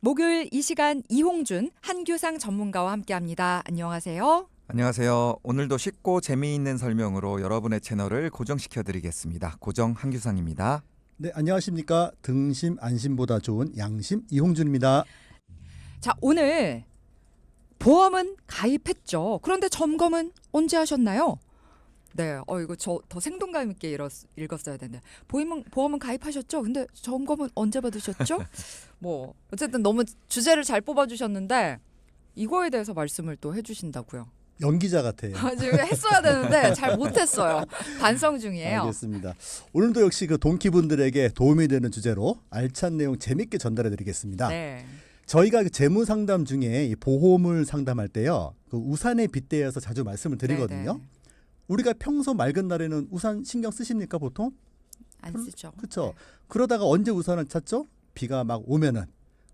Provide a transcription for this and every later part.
목요일 이 시간 이홍준 한규상 전문가와 함께합니다. 안녕하세요. 안녕하세요. 오늘도 쉽고 재미있는 설명으로 여러분의 채널을 고정시켜드리겠습니다. 고정 한규상입니다. 네, 안녕하십니까. 등심 안심보다 좋은 양심 이홍준입니다. 자, 오늘 보험은 가입했죠. 그런데 점검은 언제 하셨나요? 네, 이거 저 더 생동감 있게 읽었어야 되는데 보험은 가입하셨죠? 근데 점검은 언제 받으셨죠? 뭐 어쨌든 너무 주제를 잘 뽑아주셨는데 이거에 대해서 말씀을 또 해주신다고요. 연기자 같아요. 지금 했어야 되는데 잘 못했어요. 반성 중이에요. 알겠습니다. 오늘도 역시 그 동키분들에게 도움이 되는 주제로 알찬 내용 재밌게 전달해드리겠습니다. 네. 저희가 그 재무 상담 중에 이 보험을 상담할 때요, 그 우산에 빗대어서 자주 말씀을 드리거든요. 네네. 우리가 평소 맑은 날에는 우산 신경 쓰십니까 보통? 안 쓰죠. 그렇죠. 네. 그러다가 언제 우산을 찾죠? 비가 막 오면은.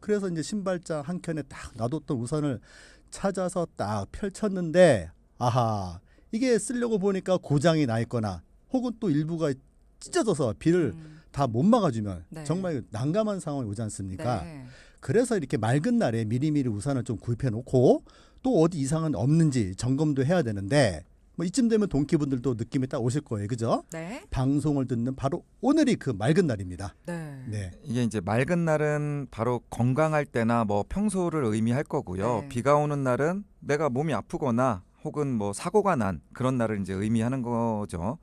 그래서 이제 신발장 한 켠에 딱 놔뒀던 우산을 찾아서 딱 펼쳤는데, 아하, 이게 쓰려고 보니까 고장이 나 있거나 혹은 또 일부가 찢어져서 비를 다 못 막아주면 네. 정말 난감한 상황이 오지 않습니까? 네. 그래서 이렇게 맑은 날에 미리미리 우산을 좀 구입해 놓고 또 어디 이상은 없는지 점검도 해야 되는데, 뭐 이쯤 되면 동키분들도 느낌이 딱 오실 거예요. 그죠? 네. 방송을 듣는 바로 오늘이 그 맑은 날입니다. 네. 네. 이게 이제 맑은 날은 바로 건강할 때나 뭐 평소를 의미할 거고요. 네. 비가 오는 날은 내가 몸이 아프거나 혹은 뭐 사고가 난 그런 날을 이제 의미하는 거죠.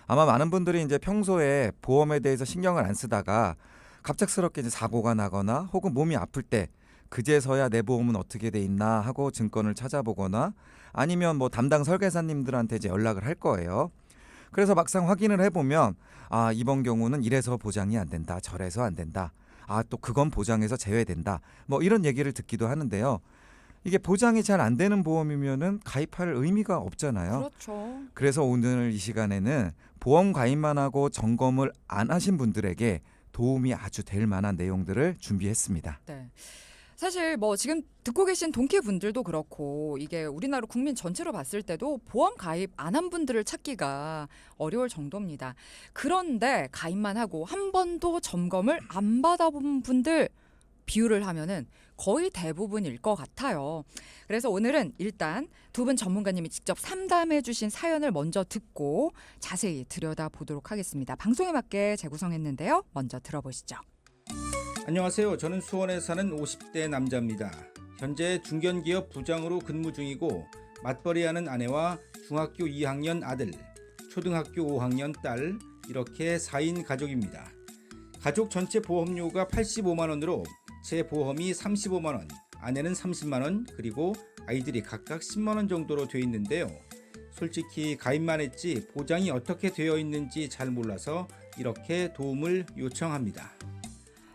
아마 많은 분들이 이제 평소에 보험에 대해서 신경을 안 쓰다가 갑작스럽게 이제 사고가 나거나 혹은 몸이 아플 때 그제서야 내 보험은 어떻게 돼 있나 하고 증권을 찾아보거나 아니면 뭐 담당 설계사님들한테 이제 연락을 할 거예요. 그래서 막상 확인을 해보면 아, 이번 경우는 이래서 보장이 안 된다, 저래서 안 된다, 아, 또 그건 보장에서 제외된다, 뭐 이런 얘기를 듣기도 하는데요. 이게 보장이 잘 안 되는 보험이면은 가입할 의미가 없잖아요. 그렇죠. 그래서 오늘 이 시간에는 보험 가입만 하고 점검을 안 하신 분들에게 도움이 아주 될 만한 내용들을 준비했습니다. 네. 사실 뭐 지금 듣고 계신 동키분들도 그렇고 이게 우리나라 국민 전체로 봤을 때도 보험 가입 안 한 분들을 찾기가 어려울 정도입니다. 그런데 가입만 하고 한 번도 점검을 안 받아본 분들 비율을 하면은 거의 대부분일 것 같아요. 그래서 오늘은 일단 두 분 전문가님이 직접 상담해 주신 사연을 먼저 듣고 자세히 들여다보도록 하겠습니다. 방송에 맞게 재구성했는데요. 먼저 들어보시죠. 안녕하세요. 저는 수원에 사는 50대 남자입니다. 현재 중견기업 부장으로 근무 중이고 맞벌이하는 아내와 중학교 2학년 아들, 초등학교 5학년 딸, 이렇게 4인 가족입니다. 가족 전체 보험료가 85만 원으로 제 보험이 35만 원, 아내는 30만 원, 그리고 아이들이 각각 10만 원 정도로 되어 있는데요. 솔직히 가입만 했지 보장이 어떻게 되어 있는지 잘 몰라서 이렇게 도움을 요청합니다.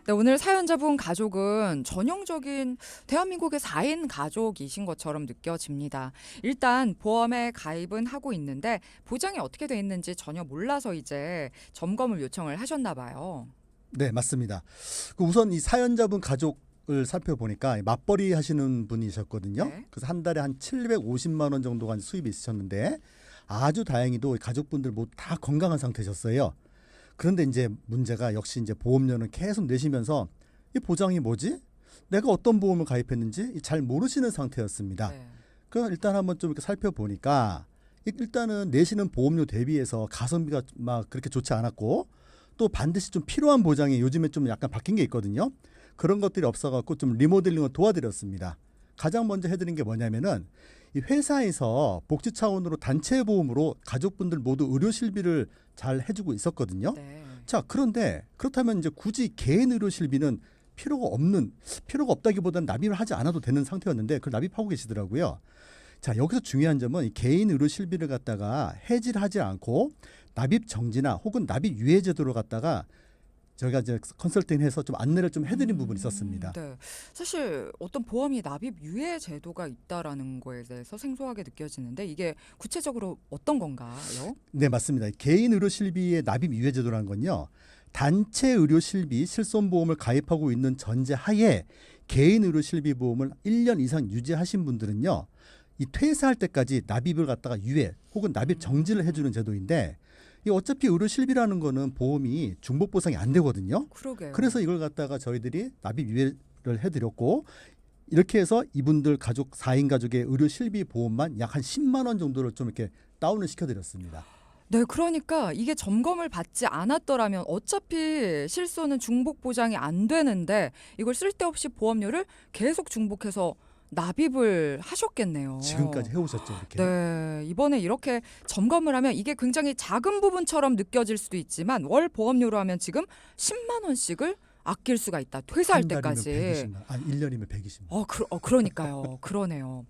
네, 오늘 사연자분 가족은 전형적인 대한민국의 4인 가족이신 것처럼 느껴집니다. 일단 보험에 가입은 하고 있는데 보장이 어떻게 돼 있는지 전혀 몰라서 이제 점검을 요청을 하셨나 봐요. 네, 맞습니다. 우선 이 사연자분 가족을 살펴보니까 맞벌이 하시는 분이셨거든요. 네. 그래서 한 달에 한 750만 원 정도가 수입이 있으셨는데 아주 다행히도 가족분들 모두 다 건강한 상태셨어요. 그런데 이제 문제가 역시 이제 보험료는 계속 내시면서 이 보장이 뭐지? 내가 어떤 보험을 가입했는지 잘 모르시는 상태였습니다. 네. 그럼 일단 한번 좀 이렇게 살펴보니까 일단은 내시는 보험료 대비해서 가성비가 막 그렇게 좋지 않았고 또 반드시 좀 필요한 보장이 요즘에 좀 약간 바뀐 게 있거든요. 그런 것들이 없어갖고 좀 리모델링을 도와드렸습니다. 가장 먼저 해드린 게 뭐냐면은 이 회사에서 복지 차원으로 단체 보험으로 가족분들 모두 의료 실비를 잘 해주고 있었거든요. 네. 자, 그런데 그렇다면 이제 굳이 개인 의료 실비는 필요가 없다기보다는 납입을 하지 않아도 되는 상태였는데 그걸 납입하고 계시더라고요. 자, 여기서 중요한 점은 이 개인 의료 실비를 갖다가 해지를 하지 않고 납입 정지나 혹은 납입 유예 제도로 갖다가 저희가 이제 컨설팅해서 좀 안내를 좀 해드린 부분이 있었습니다. 네. 사실 어떤 보험이 납입 유예 제도가 있다라는 거에 대해서 생소하게 느껴지는데 이게 구체적으로 어떤 건가요? 네, 맞습니다. 개인 의료 실비의 납입 유예 제도라는 건요. 단체 의료 실비 실손보험을 가입하고 있는 전제 하에 개인 의료 실비 보험을 1년 이상 유지하신 분들은요. 이 퇴사할 때까지 납입을 갖다가 유예 혹은 납입 정지를 해주는 제도인데 이 어차피 의료 실비라는 거는 보험이 중복 보상이 안 되거든요. 그러게요. 그래서 이걸 갖다가 저희들이 납입 유예 해드렸고 이렇게 해서 이분들 가족 4인 가족의 의료 실비 보험만 약 한 10만 원 정도를 좀 이렇게 다운을 시켜드렸습니다. 네, 그러니까 이게 점검을 받지 않았더라면 어차피 실손은 중복 보장이 안 되는데 이걸 쓸데없이 보험료를 계속 중복해서 납입을 하셨겠네요. 지금까지 해오셨죠, 이렇게. 네, 이번에 이렇게 점검을 하면 이게 굉장히 작은 부분처럼 느껴질 수도 있지만 월 보험료로 하면 지금 10만 원씩을 아낄 수가 있다. 퇴사할 한 달이면 때까지. 120만 원, 아니 1년이면 120만 원. 그러니까요. 그러네요.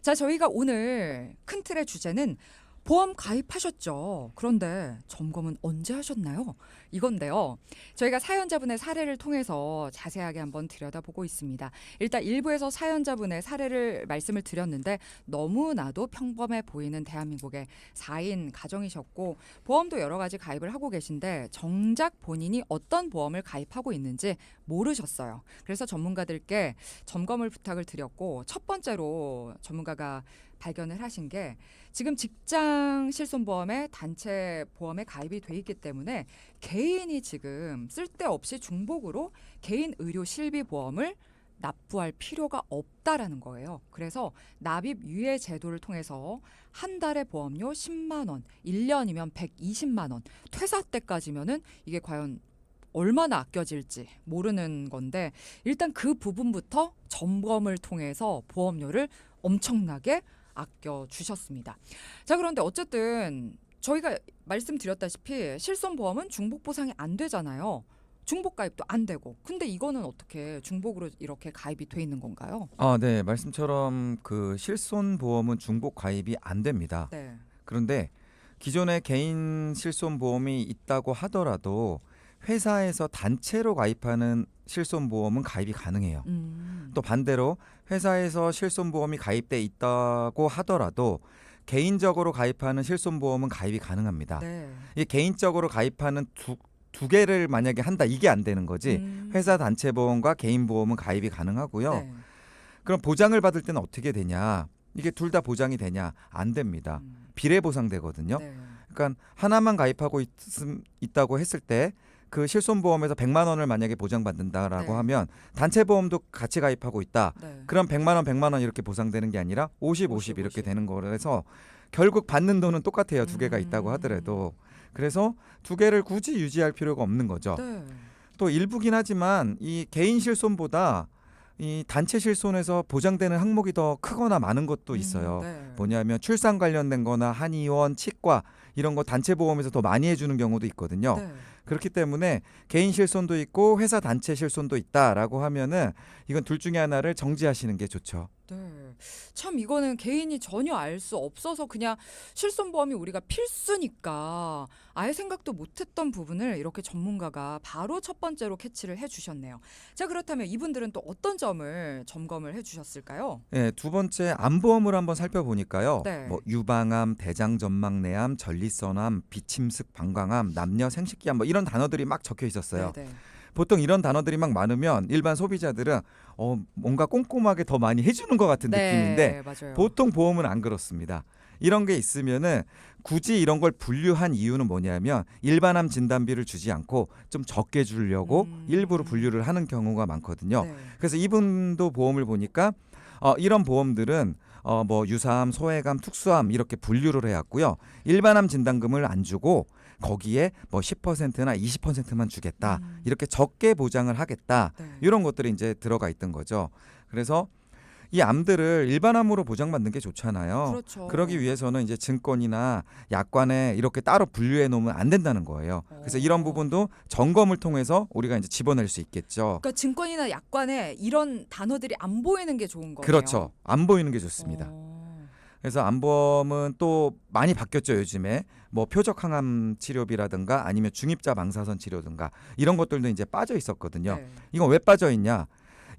자, 저희가 오늘 큰 틀의 주제는 보험 가입하셨죠. 그런데 점검은 언제 하셨나요? 이건데요. 저희가 사연자분의 사례를 통해서 자세하게 한번 들여다보고 있습니다. 일단 1부에서 사연자분의 사례를 말씀을 드렸는데 너무나도 평범해 보이는 대한민국의 4인 가정이셨고 보험도 여러 가지 가입을 하고 계신데 정작 본인이 어떤 보험을 가입하고 있는지 모르셨어요. 그래서 전문가들께 점검을 부탁을 드렸고 첫 번째로 전문가가 발견을 하신 게 지금 직장 실손보험에 단체 보험에 가입이 돼 있기 때문에 개인이 지금 쓸데없이 중복으로 개인 의료 실비 보험을 납부할 필요가 없다라는 거예요. 그래서 납입 유예 제도를 통해서 한 달에 보험료 10만 원, 1년이면 120만 원, 퇴사 때까지면은 이게 과연 얼마나 아껴질지 모르는 건데 일단 그 부분부터 점검을 통해서 보험료를 엄청나게 아껴 주셨습니다. 자, 그런데 어쨌든 저희가 말씀드렸다시피 실손보험은 중복 보상이 안 되잖아요. 중복 가입도 안 되고. 근데 이거는 어떻게 중복으로 이렇게 가입이 돼 있는 건가요? 네, 말씀처럼 그 실손 보험은 중복 가입이 안 됩니다. 네. 그런데 기존에 개인 실손 보험이 있다고 하더라도 회사에서 단체로 가입하는 실손 보험은 가입이 가능해요. 또 반대로 회사에서 실손 보험이 가입돼 있다고 하더라도 개인적으로 가입하는 실손 보험은 가입이 가능합니다. 네. 이 개인적으로 가입하는 두 개를 만약에 한다, 이게 안 되는 거지. 회사 단체 보험과 개인 보험은 가입이 가능하고요. 네. 그럼 보장을 받을 때는 어떻게 되냐? 이게 둘 다 보장이 되냐? 안 됩니다. 비례 보상되거든요. 네. 그러니까 하나만 가입하고 있다고 했을 때 그 실손보험에서 100만 원을 만약에 보장받는다라고 네. 하면 단체 보험도 같이 가입하고 있다. 네. 그럼 100만 원 이렇게 보상되는 게 아니라 50 이렇게 50. 되는 거라서 결국 받는 돈은 똑같아요. 두 개가 있다고 하더라도. 그래서 두 개를 굳이 유지할 필요가 없는 거죠. 네. 또 일부긴 하지만 이 개인 실손보다 이 단체 실손에서 보장되는 항목이 더 크거나 많은 것도 있어요. 네. 뭐냐면 출산 관련된 거나 한의원, 치과 이런 거 단체 보험에서 더 많이 해주는 경우도 있거든요. 네. 그렇기 때문에 개인 실손도 있고 회사 단체 실손도 있다라고 하면은 이건 둘 중에 하나를 정지하시는 게 좋죠. 네. 참 이거는 개인이 전혀 알 수 없어서 그냥 실손보험이 우리가 필수니까 아예 생각도 못했던 부분을 이렇게 전문가가 바로 첫 번째로 캐치를 해주셨네요. 자, 그렇다면 이분들은 또 어떤 점을 점검을 해주셨을까요? 네, 두 번째 암보험을 한번 살펴보니까요. 네. 뭐 유방암, 대장전막내암, 전립선암, 비침습 방광암, 남녀 생식기암 뭐 이런 단어들이 막 적혀 있었어요. 네. 보통 이런 단어들이 막 많으면 일반 소비자들은 뭔가 꼼꼼하게 더 많이 해주는 것 같은 느낌인데 맞아요. 보통 보험은 안 그렇습니다. 이런 게 있으면은 굳이 이런 걸 분류한 이유는 뭐냐면 일반암 진단비를 주지 않고 좀 적게 주려고 일부러 분류를 하는 경우가 많거든요. 네. 그래서 이분도 보험을 보니까 이런 보험들은 뭐 유사암, 소외암, 특수암 이렇게 분류를 해왔고요. 일반암 진단금을 안 주고 거기에 뭐 10%나 20%만 주겠다. 이렇게 적게 보장을 하겠다. 네. 이런 것들이 이제 들어가 있던 거죠. 그래서 이 암들을 일반암으로 보장받는 게 좋잖아요. 그렇죠. 그러기 위해서는 이제 증권이나 약관에 이렇게 따로 분류해 놓으면 안 된다는 거예요. 그래서 이런 부분도 점검을 통해서 우리가 이제 집어낼 수 있겠죠. 그러니까 증권이나 약관에 이런 단어들이 안 보이는 게 좋은 거예요. 그렇죠. 안 보이는 게 좋습니다. 그래서 암보험은 또 많이 바뀌었죠. 요즘에 뭐 표적 항암 치료비라든가 아니면 중입자 방사선 치료든가 이런 것들도 이제 빠져 있었거든요. 네. 이건 왜 빠져 있냐?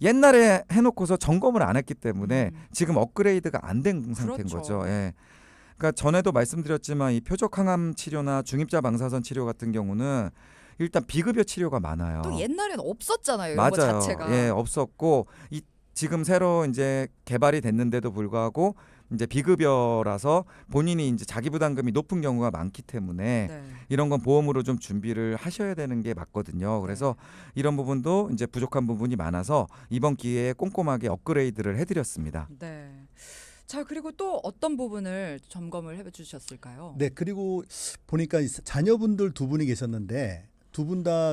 옛날에 해놓고서 점검을 안 했기 때문에 지금 업그레이드가 안 된 상태인 그렇죠. 거죠. 예. 그러니까 전에도 말씀드렸지만 이 표적 항암 치료나 중입자 방사선 치료 같은 경우는 일단 비급여 치료가 많아요. 또 옛날엔 없었잖아요. 이런 거 맞아요. 자체가. 예, 없었고 지금 새로 이제 개발이 됐는데도 불구하고 이제 비급여라서 본인이 이제 자기 부담금이 높은 경우가 많기 때문에 네. 이런 건 보험으로 좀 준비를 하셔야 되는 게 맞거든요. 그래서 이런 부분도 이제 부족한 부분이 많아서 이번 기회에 꼼꼼하게 업그레이드를 해드렸습니다. 네. 자, 그리고 또 어떤 부분을 점검을 해 주셨을까요? 네, 그리고 보니까 자녀분들 두 분이 계셨는데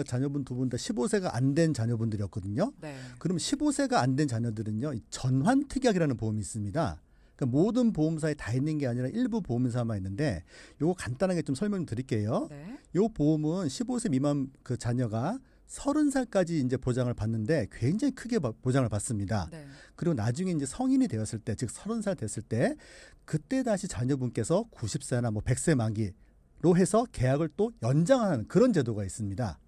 자녀분 두 분 다 15세가 안 된 자녀분들이었거든요. 네. 그럼 15세가 안 된 자녀들은요, 이 전환특약이라는 보험이 있습니다. 그러니까 모든 보험사에 다 있는 게 아니라 일부 보험사만 있는데, 요거 간단하게 좀 설명드릴게요. 네. 요 보험은 15세 미만 그 자녀가 30살까지 이제 보장을 받는데 굉장히 크게 보장을 받습니다. 네. 그리고 나중에 이제 성인이 되었을 때, 즉 30살 됐을 때, 그때 다시 자녀분께서 90세나 뭐 100세 만기로 해서 계약을 또 연장하는 그런 제도가 있습니다.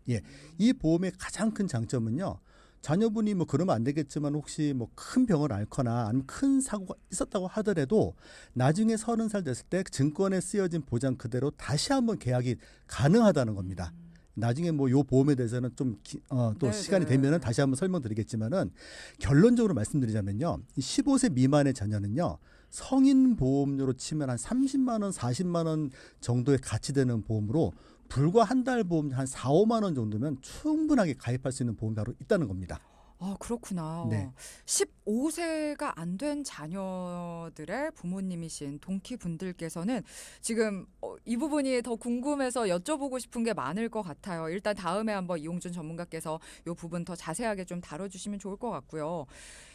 예, 이 보험의 가장 큰 장점은요, 자녀분이 뭐 그러면 안 되겠지만 혹시 뭐 큰 병을 앓거나 아니면 큰 사고가 있었다고 하더라도 나중에 30살 됐을 때 증권에 쓰여진 보장 그대로 다시 한번 계약이 가능하다는 겁니다. 나중에 뭐 요 보험에 대해서는 좀 또 네, 시간이 네. 되면은 다시 한번 설명드리겠지만은, 결론적으로 말씀드리자면요, 이 15세 미만의 자녀는요, 성인 보험료로 치면 한 30만 원, 40만 원 정도의 가치 되는 보험으로 불과 한 달 보험 한 4, 5만 원 정도면 충분하게 가입할 수 있는 보험이 바로 있다는 겁니다. 아, 그렇구나. 네. 15세가 안 된 자녀들의 부모님이신 동키 분들께서는 지금 이 부분이 더 궁금해서 여쭤보고 싶은 게 많을 것 같아요. 일단 다음에 한번 이용준 전문가께서 이 부분 더 자세하게 좀 다뤄주시면 좋을 것 같고요.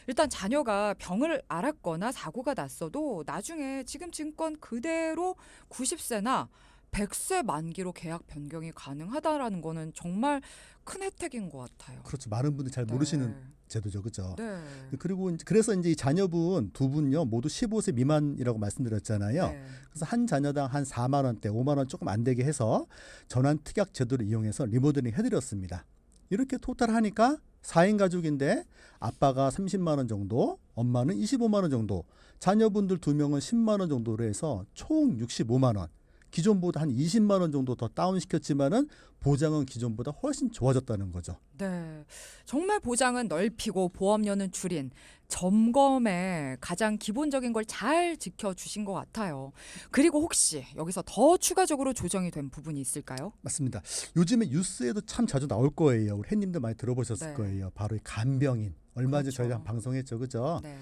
일단 자녀가 병을 앓았거나 사고가 났어도 나중에 지금 증권 그대로 90세나 100세 만기로 계약 변경이 가능하다라는 거는 정말 큰 혜택인 것 같아요. 그렇죠. 많은 분들이 잘 네. 모르시는 제도죠, 그렇죠? 네. 그리고 그래서 이제 이 자녀분 두 분요 모두 15세 미만이라고 말씀드렸잖아요. 네. 그래서 한 자녀당 한 4만 원대, 5만 원 조금 안 되게 해서 전환 특약 제도를 이용해서 리모델링 해드렸습니다. 이렇게 토탈하니까 4인 가족인데 아빠가 30만 원 정도, 엄마는 25만 원 정도, 자녀분들 2명은 10만 원 정도로 해서 총 65만 원. 기존보다 한 20만 원 정도 더 다운시켰지만은 보장은 기존보다 훨씬 좋아졌다는 거죠. 네. 정말 보장은 넓히고 보험료는 줄인 점검의 가장 기본적인 걸 잘 지켜주신 것 같아요. 그리고 혹시 여기서 더 추가적으로 조정이 된 부분이 있을까요? 맞습니다. 요즘에 뉴스에도 참 자주 나올 거예요. 우리 햇님도 많이 들어보셨을 네. 거예요. 바로 이 간병인. 얼마 전에 그렇죠. 저희가 방송했죠, 그죠? 네.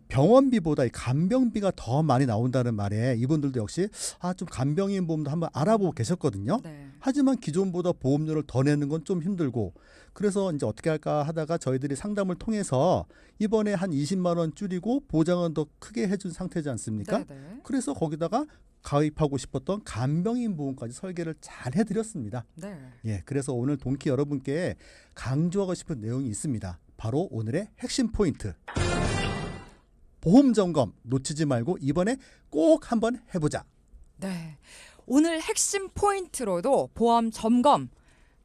병원비보다 이 간병비가 더 많이 나온다는 말에 이분들도 역시 좀 간병인 보험도 한번 알아보고 계셨거든요. 네. 하지만 기존보다 보험료를 더 내는 건 좀 힘들고, 그래서 이제 어떻게 할까 하다가 저희들이 상담을 통해서 이번에 한 20만 원 줄이고 보장은 더 크게 해준 상태지 않습니까? 네, 네. 그래서 거기다가 가입하고 싶었던 간병인 보험까지 설계를 잘 해드렸습니다. 네. 예, 그래서 오늘 동키 여러분께 강조하고 싶은 내용이 있습니다. 바로 오늘의 핵심 포인트. 보험 점검 놓치지 말고 이번에 꼭 한번 해보자. 네. 오늘 핵심 포인트로도 보험 점검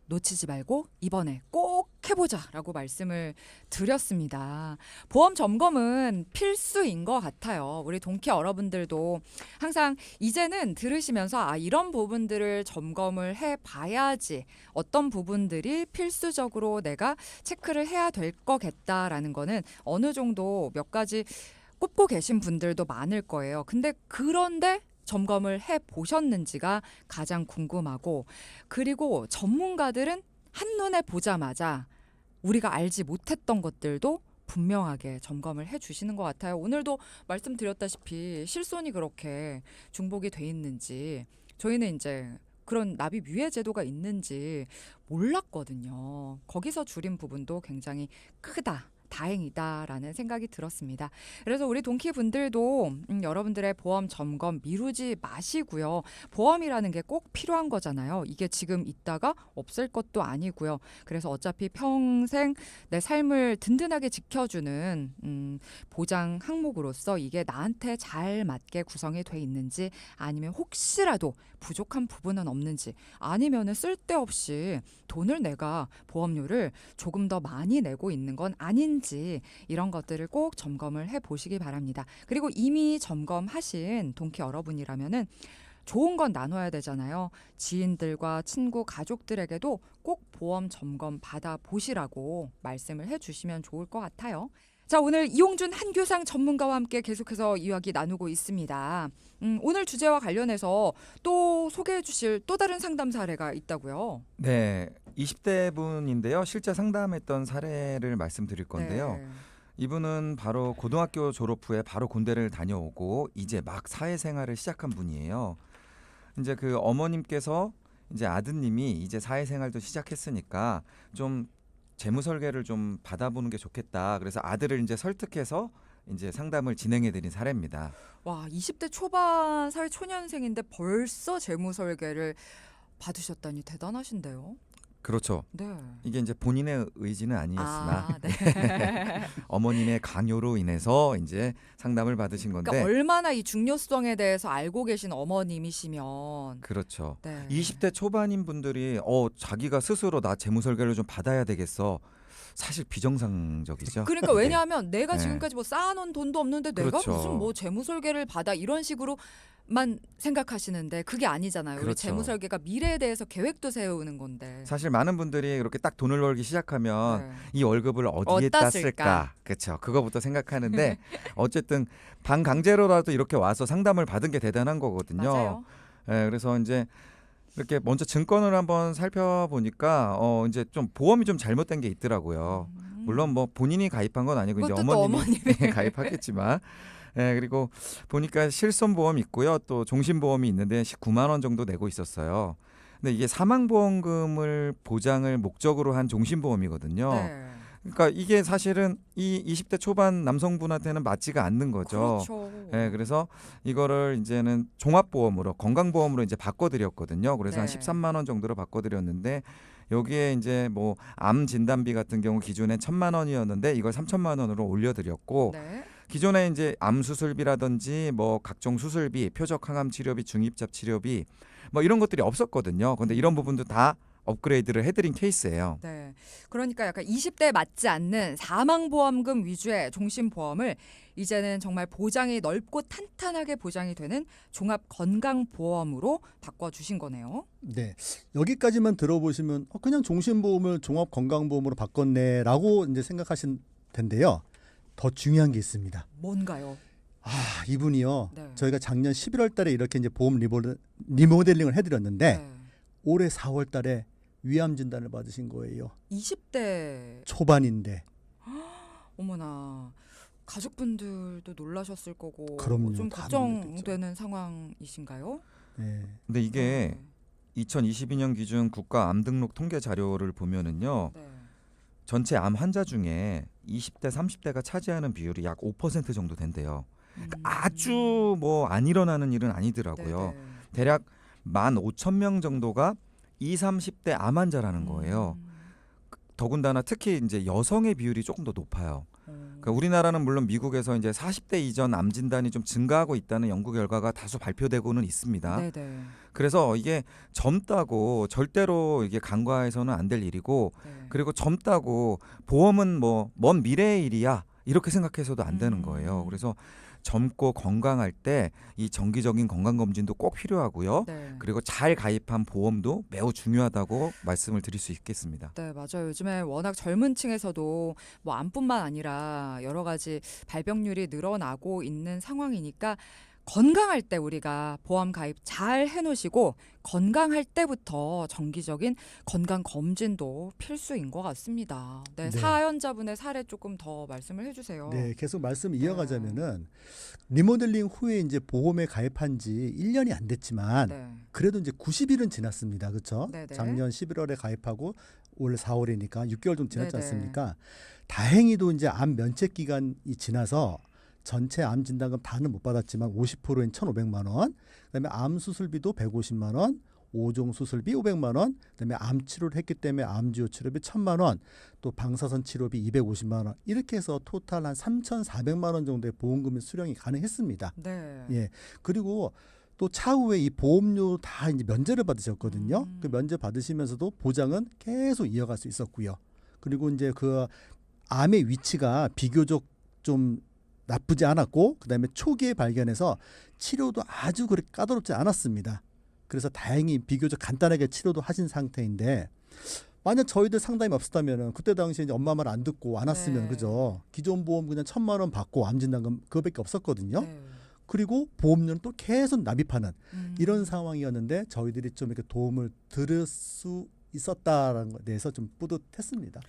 놓치지 말고 이번에 꼭 해보자라고 말씀을 드렸습니다. 보험 점검은 필수인 것 같아요. 우리 동키 여러분들도 항상 이제는 들으시면서 이런 부분들을 점검을 해봐야지, 어떤 부분들이 필수적으로 내가 체크를 해야 될 거겠다라는 거는 어느 정도 몇 가지 꼽고 계신 분들도 많을 거예요. 그런데 점검을 해보셨는지가 가장 궁금하고, 그리고 전문가들은 한눈에 보자마자 우리가 알지 못했던 것들도 분명하게 점검을 해주시는 것 같아요. 오늘도 말씀드렸다시피 실손이 그렇게 중복이 돼 있는지, 저희는 이제 그런 납입 유예 제도가 있는지 몰랐거든요. 거기서 줄인 부분도 굉장히 크다. 다행이다라는 생각이 들었습니다. 그래서 우리 동키 분들도 여러분들의 보험 점검 미루지 마시고요. 보험이라는 게 꼭 필요한 거잖아요. 이게 지금 있다가 없을 것도 아니고요. 그래서 어차피 평생 내 삶을 든든하게 지켜주는 보장 항목으로서 이게 나한테 잘 맞게 구성이 돼 있는지, 아니면 혹시라도 부족한 부분은 없는지, 아니면은 쓸데없이 돈을 내가 보험료를 조금 더 많이 내고 있는 건 아닌지, 이런 것들을 꼭 점검을 해보시기 바랍니다. 그리고 이미 점검하신 동키 여러분이라면은 좋은 건 나눠야 되잖아요. 지인들과 친구, 가족들에게도 꼭 보험 점검 받아보시라고 말씀을 해주시면 좋을 것 같아요. 자, 오늘 이용준 한교상 전문가와 함께 계속해서 이야기 나누고 있습니다. 오늘 주제와 관련해서 또 소개해 주실 또 다른 상담 사례가 있다고요? 네, 20대 분인데요. 실제 상담했던 사례를 말씀드릴 건데요. 네. 이분은 바로 고등학교 졸업 후에 바로 군대를 다녀오고 이제 막 사회생활을 시작한 분이에요. 이제 그 어머님께서 이제 아드님이 이제 사회생활도 시작했으니까 좀 재무 설계를 좀 받아보는 게 좋겠다. 그래서 아들을 이제 설득해서 이제 상담을 진행해 드린 사례입니다. 와, 20대 초반 사회 초년생인데 벌써 재무 설계를 받으셨다니 대단하신데요. 그렇죠. 네. 이게 이제 본인의 의지는 아니었으나 아, 네. 어머님의 강요로 인해서 이제 상담을 받으신 건데 그러니까 얼마나 이 중요성에 대해서 알고 계신 어머님이시면 그렇죠. 네. 20대 초반인 분들이 자기가 스스로 나 재무 설계를 좀 받아야 되겠어. 사실 비정상적이죠. 그러니까 왜냐하면 내가 네. 지금까지 뭐 쌓아놓은 돈도 없는데 내가 그렇죠. 무슨 뭐 재무 설계를 받아 이런 식으로만 생각하시는데 그게 아니잖아요. 우리 그렇죠. 재무 설계가 미래에 대해서 계획도 세우는 건데. 사실 많은 분들이 이렇게 딱 돈을 벌기 시작하면 네. 이 월급을 어디에다 어디다 쓸까? 쓸까? 그렇죠. 그거부터 생각하는데 어쨌든 반강제로라도 이렇게 와서 상담을 받은 게 대단한 거거든요. 맞아요. 예, 그래서 이제 이렇게 먼저 증권을 한번 살펴보니까 이제 좀 보험이 좀 잘못된 게 있더라고요. 물론 뭐 본인이 가입한 건 아니고 이제 그것도 또 어머님이 가입하겠지만 그리고 보니까 실손보험이 있고요. 또 종신보험이 있는데 19만 원 정도 내고 있었어요. 근데 이게 사망보험금을 보장을 목적으로 한 종신보험이거든요. 네. 그러니까 이게 사실은 이 20대 초반 남성분한테는 맞지가 않는 거죠. 그렇죠. 네, 그래서 이거를 이제는 종합보험으로 건강보험으로 이제 바꿔드렸거든요. 그래서 한 네. 13만 원 정도로 바꿔드렸는데 여기에 이제 뭐 암 진단비 같은 경우 기존엔 1,000만 원이었는데 이걸 3,000만 원으로 올려드렸고 네. 기존에 이제 암 수술비라든지 뭐 각종 수술비, 표적 항암 치료비, 중입잡 치료비 뭐 이런 것들이 없었거든요. 근데 이런 부분도 다 업그레이드를 해드린 케이스예요. 네. 그러니까 약간 20대에 맞지 않는 사망보험금 위주의 종신보험을 이제는 정말 보장이 넓고 탄탄하게 보장이 되는 종합건강보험으로 바꿔주신 거네요. 네. 여기까지만 들어보시면 그냥 종신보험을 종합건강보험으로 바꿨네라고 이제 생각하실 텐데요. 더 중요한 게 있습니다. 뭔가요? 이분이요. 네. 저희가 작년 11월 달에 이렇게 이제 보험 리모델링을 해드렸는데 올해 4월 달에 위암 진단을 받으신 거예요. 20대 초반인데. 어머나 가족분들도 놀라셨을 거고 그럼요. 좀 다 걱정되는 상황이신가요? 네. 근데 이게 2022년 기준 국가 암 등록 통계 자료를 보면은요. 네. 전체 암 환자 중에 20대, 30대가 차지하는 비율이 약 5% 정도 된대요. 아주 뭐 안 일어나는 일은 아니더라고요. 네네. 대략 15,000명 정도가 20, 30대 암 환자라는 거예요. 더군다나 특히 이제 여성의 비율이 조금 더 높아요. 그러니까 우리나라는 물론 미국에서 이제 40대 이전 암 진단이 좀 증가하고 있다는 연구 결과가 다수 발표되고는 있습니다. 네네. 그래서 이게 젊다고 절대로 이게 간과해서는 안 될 일이고 네. 그리고 젊다고 보험은 뭐 먼 미래의 일이야 이렇게 생각해서도 안 되는 거예요. 그래서 젊고 건강할 때 이 정기적인 건강검진도 꼭 필요하고요. 네. 그리고 잘 가입한 보험도 매우 중요하다고 말씀을 드릴 수 있겠습니다. 네, 맞아요. 요즘에 워낙 젊은 층에서도 뭐 암뿐만 아니라 여러 가지 발병률이 늘어나고 있는 상황이니까 건강할 때 우리가 보험 가입 잘 해놓으시고 건강할 때부터 정기적인 건강 검진도 필수인 것 같습니다. 네, 네. 사연자분의 사례 조금 더 말씀을 해주세요. 네, 계속 말씀 이어가자면은 리모델링 후에 이제 보험에 가입한 지 1년이 안 됐지만 네. 그래도 이제 90일은 지났습니다. 그렇죠? 네네. 작년 11월에 가입하고 올 4월이니까 6개월 정도 지났지 네네. 않습니까? 다행히도 이제 암 면책 기간이 지나서 전체 암 진단금 다는 못 받았지만 50%인 1,500만 원, 그다음에 암 수술비도 150만 원, 5종 수술비 500만 원, 그다음에 암 치료를 했기 때문에 암주요 치료비 1,000만 원, 또 방사선 치료비 250만 원 이렇게 해서 토탈 한 3,400만 원 정도의 보험금이 수령이 가능했습니다. 네. 예. 그리고 또 차후에 이 보험료 다 이제 면제를 받으셨거든요. 그 면제 받으시면서도 보장은 계속 이어갈 수 있었고요. 그리고 이제 그 암의 위치가 비교적 좀 나쁘지 않았고 그다음에 초기에 발견해서 치료도 아주 그렇게 까다롭지 않았습니다. 그래서 다행히 비교적 간단하게 치료도 하신 상태인데 만약 저희들 상담이 없었다면은 그때 당시에 이제 엄마 말 안 듣고 안 왔으면 네. 그죠? 기존 보험 그냥 1,000만 원 받고 암 진단금 그거밖에 없었거든요. 네. 그리고 보험료는 또 계속 납입하는 음. 이런 상황이었는데 저희들이 좀 이렇게 도움을 들을 수 있었다라는 것에 대해서 좀 뿌듯했습니다.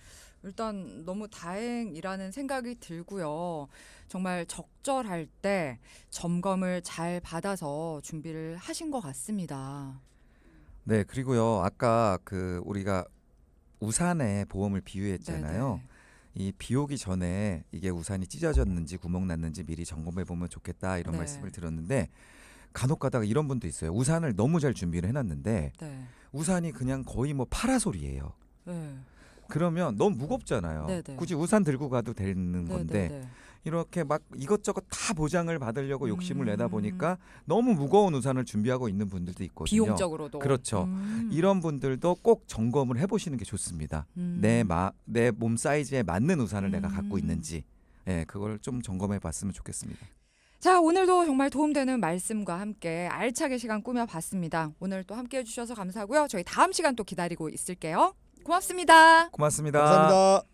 일단 너무 다행이라는 생각이 들고요. 정말 적절할 때 점검을 잘 받아서 준비를 하신 것 같습니다. 네, 그리고요. 아까 그 우리가 우산에 보험을 비유했잖아요. 네네. 이 비 오기 전에 이게 우산이 찢어졌는지 구멍 났는지 미리 점검해 보면 좋겠다 이런 네. 말씀을 드렸는데 간혹 가다가 이런 분도 있어요. 우산을 너무 잘 준비를 해놨는데 네. 우산이 그냥 거의 뭐 파라솔이에요. 네. 그러면 너무 무겁잖아요. 네네. 굳이 우산 들고 가도 되는 네, 건데 네, 네. 이렇게 막 이것저것 다 보장을 받으려고 욕심을 내다 음. 보니까 너무 무거운 우산을 준비하고 있는 분들도 있거든요. 비용적으로도 그렇죠. 이런 분들도 꼭 점검을 해보시는 게 좋습니다. 내 몸 사이즈에 맞는 우산을 내가 갖고 있는지, 예, 그걸 좀 점검해봤으면 좋겠습니다. 자, 오늘도 정말 도움되는 말씀과 함께 알차게 시간 꾸며봤습니다. 오늘 또 함께해 주셔서 감사하고요. 저희 다음 시간 또 기다리고 있을게요. 고맙습니다. 고맙습니다. 감사합니다.